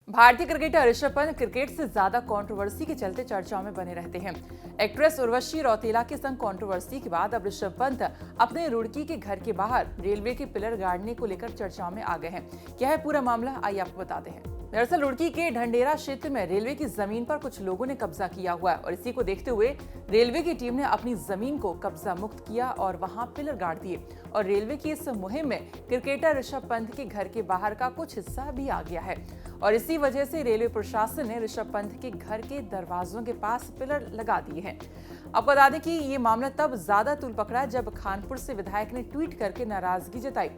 भारतीय cricketer Rishabh Pant cricket से ज्यादा कंट्रोवर्सी के चलते चर्चाओं में बने रहते हैं। एक्ट्रेस उर्वशी रौतेला के संग कंट्रोवर्सी के बाद अब ऋषभ पंत अपने रुड़की के घर के बाहर रेलवे के पिलर गाड़ने को लेकर चर्चाओं में आ गए हैं। क्या है पूरा मामला, आइए आपको बताते हैं। दरअसल रुड़की के ढंढेरा क्षेत्र में रेलवे की जमीन पर कुछ लोगों ने कब्जा किया हुआ है और इसी को देखते हुए रेलवे की टीम ने अपनी जमीन को कब्जा मुक्त किया और वहां पिलर गाड़ दिए। और रेलवे की इस मुहिम में क्रिकेटर ऋषभ पंत के घर के बाहर का कुछ हिस्सा भी आ गया है और इसी वजह से रेलवे प्रशासन ने ऋषभ पंत के घर के दरवाजों के पास पिलर लगा दिए हैं। अब बता दें कि ये मामला तब ज्यादा तूल पकड़ा जब खानपुर से विधायक ने ट्वीट करके नाराजगी जताई।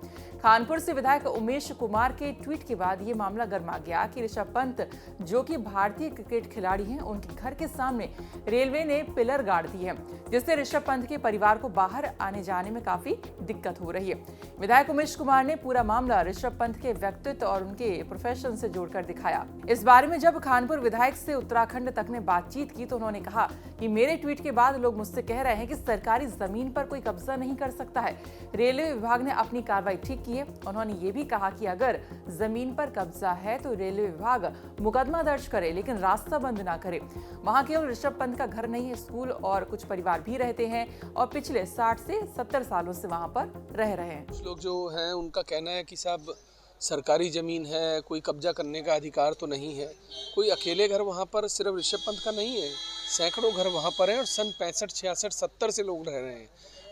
खानपुर से विधायक उमेश कुमार के ट्वीट के बाद ये मामला गर्मा गया कि ऋषभ पंत जो कि भारतीय क्रिकेट खिलाड़ी हैं, उनके घर के सामने रेलवे ने पिलर गाड़ दिए हैं, जिससे ऋषभ पंत के परिवार को बाहर आने जाने में काफी दिक्कत हो रही है। विधायक उमेश कुमार ने पूरा मामला ऋषभ पंत के व्यक्तित्व और उनके प्रोफेशन से जोड़कर दिखाया। इस बारे में जब खानपुर विधायक से उत्तराखंड तक ने बातचीत की तो उन्होंने कहा कि मेरे ट्वीट के बाद लोग मुझसे कह रहे हैं कि सरकारी जमीन पर कोई कब्जा नहीं कर सकता है। रेलवे विभाग ने अपनी कार्रवाई ठीक की है। उन्होंने ये भी कहा कि अगर जमीन पर कब्जा है तो रेलवे विभाग मुकदमा दर्ज करे, लेकिन रास्ता बंद ना करे। वहां केवल ऋषभ पंत का घर नहीं है, स्कूल और कुछ परिवार भी रहते हैं और पिछले 60 से 70 सालों से वहां पर रह रहे हैं। कुछ लोग जो हैं उनका कहना है कि साहब सरकारी ज़मीन है, कोई कब्जा करने का अधिकार तो नहीं है। कोई अकेले घर वहाँ पर सिर्फ ऋषभ पंत का नहीं है, सैकड़ों घर वहाँ पर हैं और सन 65, 66, 70 से लोग रह रहे हैं।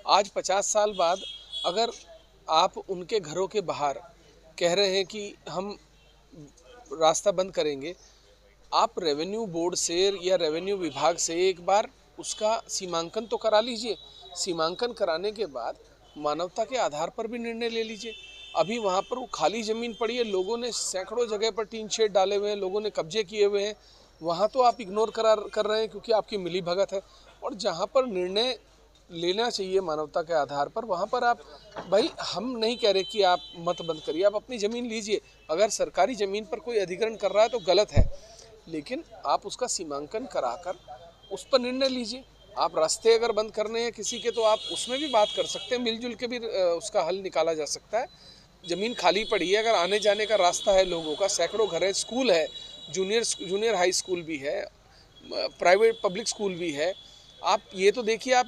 आज 50 साल बाद अगर आप उनके घरों के बाहर कह रहे हैं कि हम रास्ता बंद करेंगे, आप रेवेन्यू बोर्ड से या रेवेन्यू विभाग से एक बार उसका सीमांकन तो करा लीजिए। सीमांकन कराने के बाद मानवता के आधार पर भी निर्णय ले लीजिए। अभी वहाँ पर वो खाली ज़मीन पड़ी है, लोगों ने सैकड़ों जगह पर टीन शेड डाले हुए हैं, लोगों ने कब्जे किए हुए हैं। वहाँ तो आप इग्नोर कर रहे हैं क्योंकि आपकी मिली भगत है। और जहाँ पर निर्णय लेना चाहिए मानवता के आधार पर, वहाँ पर आप भाई, हम नहीं कह रहे कि आप मत बंद करिए, आप अपनी ज़मीन लीजिए। अगर सरकारी ज़मीन पर कोई अधिग्रहण कर रहा है तो गलत है, लेकिन आप उसका सीमांकन कराकर उस पर निर्णय लीजिए। आप रास्ते अगर बंद करने हैं किसी के तो आप उसमें भी बात कर सकते हैं, मिलजुल के भी उसका हल निकाला जा सकता है। ज़मीन खाली पड़ी है, अगर आने जाने का रास्ता है लोगों का, सैकड़ों घर है, स्कूल है, जूनियर हाई स्कूल भी है, प्राइवेट पब्लिक स्कूल भी है। आप ये तो देखिए, आप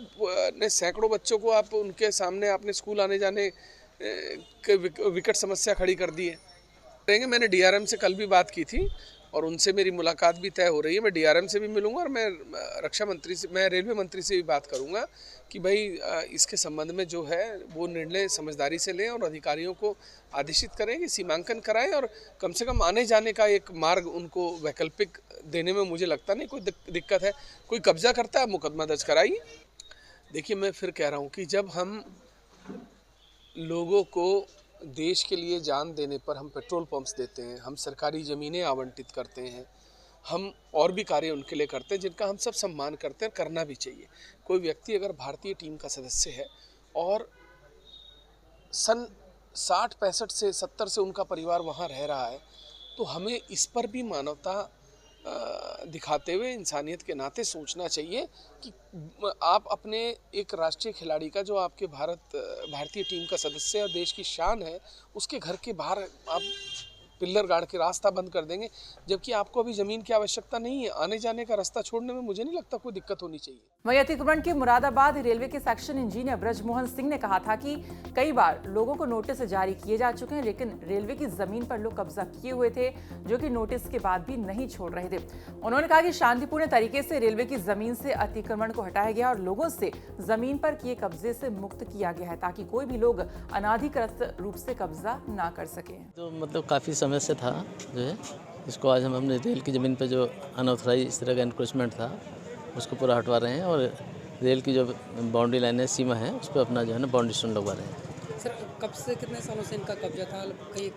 ने सैकड़ों बच्चों को आप उनके सामने आपने स्कूल आने जाने के विकट समस्या खड़ी कर दी है। मैंने डीआरएम से कल भी बात की थी और उनसे मेरी मुलाकात भी तय हो रही है। मैं डीआरएम से भी मिलूंगा और मैं रक्षा मंत्री से, मैं रेलवे मंत्री से भी बात करूंगा कि भाई इसके संबंध में जो है वो निर्णय समझदारी से लें और अधिकारियों को आदेशित करें कि सीमांकन कराएं और कम से कम आने जाने का एक मार्ग उनको वैकल्पिक देने में मुझे लगता नहीं कोई दिक्कत है। कोई कब्जा करता है, मुकदमा दर्ज कराइए। देखिए, मैं फिर कह रहा हूँ कि जब हम लोगों को देश के लिए जान देने पर हम पेट्रोल पंप्स देते हैं, हम सरकारी ज़मीनें आवंटित करते हैं, हम और भी कार्य उनके लिए करते हैं जिनका हम सब सम्मान करते हैं, करना भी चाहिए। कोई व्यक्ति अगर भारतीय टीम का सदस्य है और सन 60, 65 से 70 से उनका परिवार वहाँ रह रहा है, तो हमें इस पर भी मानवता दिखाते हुए इंसानियत के नाते सोचना चाहिए कि आप अपने एक राष्ट्रीय खिलाड़ी का, जो आपके भारतीय टीम का सदस्य है और देश की शान है, उसके घर के बाहर आप पिल्लर गाड़ के रास्ता बंद कर देंगे, जबकि आपको अभी ज़मीन की आवश्यकता नहीं है। आने जाने का रास्ता छोड़ने में मुझे नहीं लगता कोई दिक्कत होनी चाहिए। वहीं अतिक्रमण के मुरादाबाद रेलवे के सेक्शन इंजीनियर ब्रजमोहन सिंह ने कहा था कि कई बार लोगों को नोटिस जारी किए जा चुके हैं, लेकिन रेलवे की जमीन पर लोग कब्जा किए हुए थे, जो कि नोटिस के बाद भी नहीं छोड़ रहे थे। उन्होंने कहा कि शांतिपूर्ण तरीके से रेलवे की जमीन से अतिक्रमण को हटाया गया और लोगों से जमीन पर किए कब्जे से मुक्त किया गया है, ताकि कोई भी लोग अनाधिकृत रूप से कब्जा ना कर सके। तो मतलब काफ़ी समय से था जो है, इसको आज हम अपने रेल की ज़मीन पर जो अनऑथराइज इस तरह का इंक्रोचमेंट था उसको पूरा हटवा रहे हैं और रेल की जो बाउंड्री लाइन है, सीमा है, उस पर अपना जो है ना बाउंड्री स्टोन लगवा रहे हैं। सर, कब से कितने सालों से इनका कब्जा था?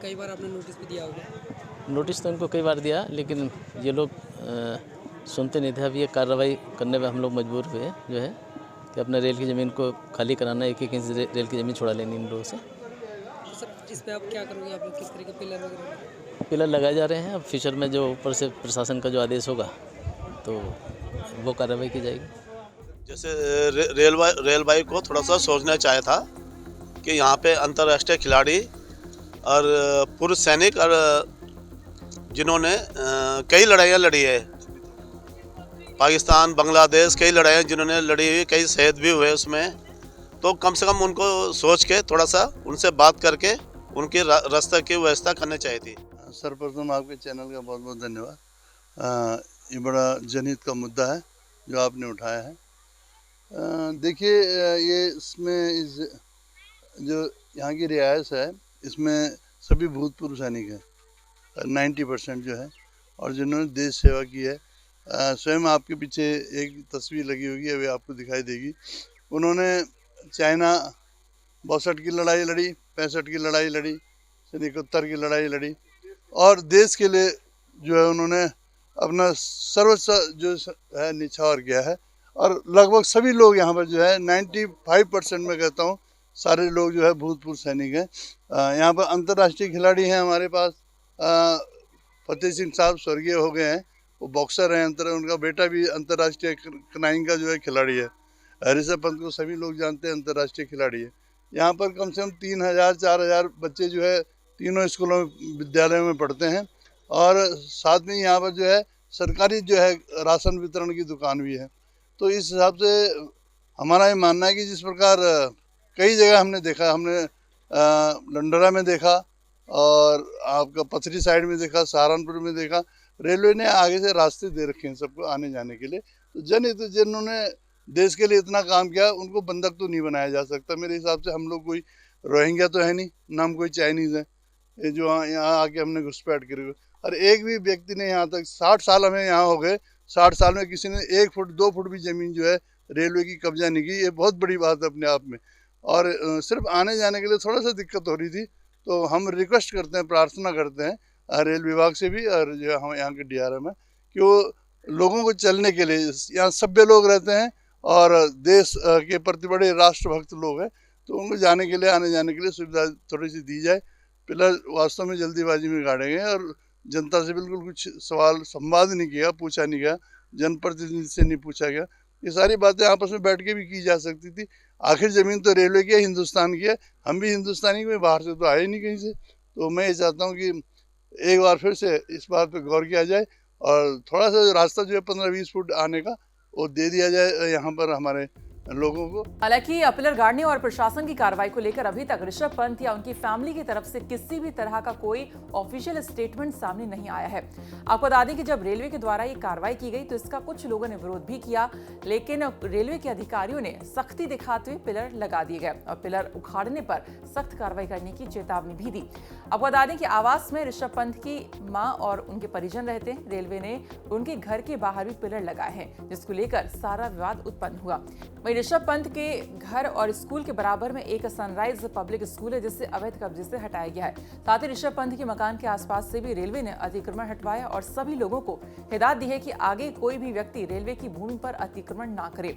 कई बार आपने नोटिस भी दिया होगा। नोटिस तो इनको कई बार दिया, लेकिन ये लोग सुनते नहीं थे। अब ये कार्रवाई करने पर हम लोग मजबूर हुए जो है कि अपने रेल की ज़मीन को खाली कराना, एक इंच रेल की ज़मीन छुड़ा लेनी इन लोगों से। तो सर, इस पर आप क्या करोगे? आप लोग किस तरह के पिलर लगाए जा रहे हैं। अब फ्यूचर में जो ऊपर से प्रशासन का जो आदेश होगा तो वो कार्रवाई की जाएगी। जैसे रेलवे को थोड़ा सा सोचना चाहिए था कि यहाँ पे अंतर्राष्ट्रीय खिलाड़ी और पूर्व सैनिक और जिन्होंने कई लड़ाइयाँ लड़ी है, पाकिस्तान, बांग्लादेश, कई लड़ाइयाँ जिन्होंने लड़ी हुई, कई शहीद भी हुए उसमें। तो कम से कम उनको सोच के थोड़ा सा उनसे बात करके उनकी रास्ते की व्यवस्था करनी चाहिए थी। सर्वप्रथम आपके चैनल का बहुत बहुत धन्यवाद। ये बड़ा जनहित का मुद्दा है जो आपने उठाया है। देखिए, ये इसमें जो यहाँ की रियासत है इसमें सभी भूतपूर्व सैनिक हैं, 90% जो है, और जिन्होंने देश सेवा की है। स्वयं आपके पीछे एक तस्वीर लगी होगी, अभी आपको दिखाई देगी। उन्होंने चाइना 62 की लड़ाई लड़ी, 65 की लड़ाई लड़ी, 71 की लड़ाई लड़ी, और देश के लिए जो है उन्होंने अपना सर्वस्व जो है निछावर किया है। और लगभग सभी लोग यहाँ पर जो है 95% में कहता हूँ सारे लोग जो है भूतपूर्व सैनिक हैं। यहाँ पर अंतर्राष्ट्रीय खिलाड़ी हैं हमारे पास। फतेह सिंह साहब स्वर्गीय हो गए हैं, वो बॉक्सर हैं, उनका बेटा भी अंतर्राष्ट्रीय कनाइंग का जो है खिलाड़ी है। ऋषभ पंत को सभी लोग जानते हैं, अंतर्राष्ट्रीय खिलाड़ी है। यहाँ पर कम से कम 3000-4000 बच्चे जो है तीनों स्कूलों में, विद्यालयों में पढ़ते हैं, और साथ में यहाँ पर जो है सरकारी जो है राशन वितरण की दुकान भी है। तो इस हिसाब से हमारा ये मानना है कि जिस प्रकार कई जगह हमने देखा, हमने लंडरा में देखा, और आपका पथरी साइड में देखा, सहारनपुर में देखा, रेलवे ने आगे से रास्ते दे रखे हैं सबको आने जाने के लिए। तो जिन्होंने देश के लिए इतना काम किया उनको बंधक तो नहीं बनाया जा सकता मेरे हिसाब से। हम लोग कोई रोहिंग्या तो है नहीं, ना हम कोई चाइनीज़ है ये जो यहाँ आके हमने घुसपैठ करी। और एक भी व्यक्ति ने यहाँ तक 60 साल हमें यहाँ हो गए, 60 साल में किसी ने 1 फुट 2 फुट भी ज़मीन जो है रेलवे की कब्जा नहीं की। ये बहुत बड़ी बात है अपने आप में। और सिर्फ आने जाने के लिए थोड़ा सा दिक्कत हो रही थी, तो हम रिक्वेस्ट करते हैं, प्रार्थना करते हैं रेल विभाग से भी, और जो हम यहाँ के DRM है, कि वो लोगों को चलने के लिए, यहाँ सभ्य लोग रहते हैं और देश के प्रति बड़े राष्ट्रभक्त लोग हैं, तो उनको जाने के लिए, आने जाने के लिए सुविधा थोड़ी सी दी जाए। पिलर वास्तव में जल्दीबाजी में गाड़े गए और जनता से बिल्कुल कुछ संवाद नहीं किया, पूछा नहीं गया, जनप्रतिनिधि से नहीं पूछा गया। ये सारी बातें आपस में बैठ के भी की जा सकती थी। आखिर ज़मीन तो रेलवे की है, हिंदुस्तान की है, हम भी हिंदुस्तानी, कोई बाहर से तो आए नहीं कहीं से। तो मैं ये चाहता हूँ कि एक बार फिर से इस बात पे गौर किया जाए, और थोड़ा सा रास्ता जो है 15-20 फुट आने का वो दे दिया जाए यहाँ पर हमारे लोगों को। हालांकि अपीलर गार्ड ने और प्रशासन की कार्रवाई को लेकर अभी तक ऋषभ पंत या उनकी फैमिली की तरफ से किसी भी तरह का कोई ऑफिशियल स्टेटमेंट सामने नहीं आया है। आपको बता दें कि जब रेलवे के द्वारा ये कार्रवाई की गई तो इसका कुछ लोगों ने विरोध भी किया, लेकिन रेलवे के अधिकारियों ने सख्ती दिखाते हुए पिलर लगा दिए गए और पिलर उखाड़ने पर सख्त कार्रवाई करने की चेतावनी भी दी। आपको बता दें कि आवास में ऋषभ पंत की मां और उनके परिजन रहते हैं। रेलवे ने उनके घर के बाहर भी पिलर लगाए हैं, जिसको लेकर सारा विवाद उत्पन्न हुआ। वहीं ऋषभ पंत के घर और स्कूल के बराबर में एक सनराइज पब्लिक स्कूल है, जिसे अवैध कब्जे से हटाया गया है। साथ ही ऋषभ पंत के मकान के आसपास से भी रेलवे ने अतिक्रमण हटवाया और सभी लोगों को हिदायत दी है कि आगे कोई भी व्यक्ति रेलवे की भूमि पर अतिक्रमण ना करे।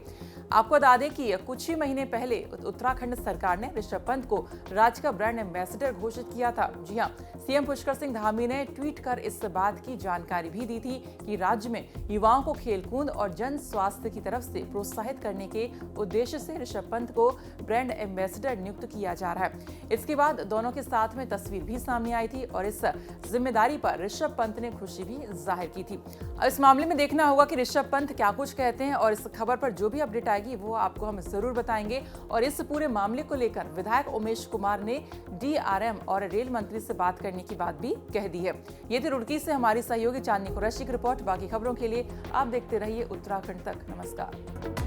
आपको बता दें कि कुछ ही महीने पहले उत्तराखंड सरकार ने ऋषभ पंत को राज्य का ब्रांड एम्बेसडर घोषित किया था। जी हां, सीएम पुष्कर सिंह धामी ने ट्वीट कर इस बात की जानकारी भी दी थी कि राज्य में युवाओं को खेलकूद और जन स्वास्थ्य की तरफ से प्रोत्साहित करने के उद्देश्य से ऋषभ पंत को ब्रांड एम्बेसडर नियुक्त किया जा रहा है। इसके बाद दोनों के साथ में तस्वीर भी सामने आई थी और इस जिम्मेदारी पर ऋषभ पंत ने खुशी भी जाहिर की थी। इस मामले में देखना होगा कि ऋषभ पंत क्या कुछ कहते हैं, और इस खबर पर जो भी अपडेट आएगी वो आपको हम जरूर बताएंगे। और इस पूरे मामले को लेकर विधायक उमेश कुमार ने DRM और रेल मंत्री से बात करने की बात भी कह दी है। ये थी रुड़की से हमारी सहयोगी चांदनी कुरैशी की रिपोर्ट। बाकी खबरों के लिए आप देखते रहिए उत्तराखंड तक। नमस्कार।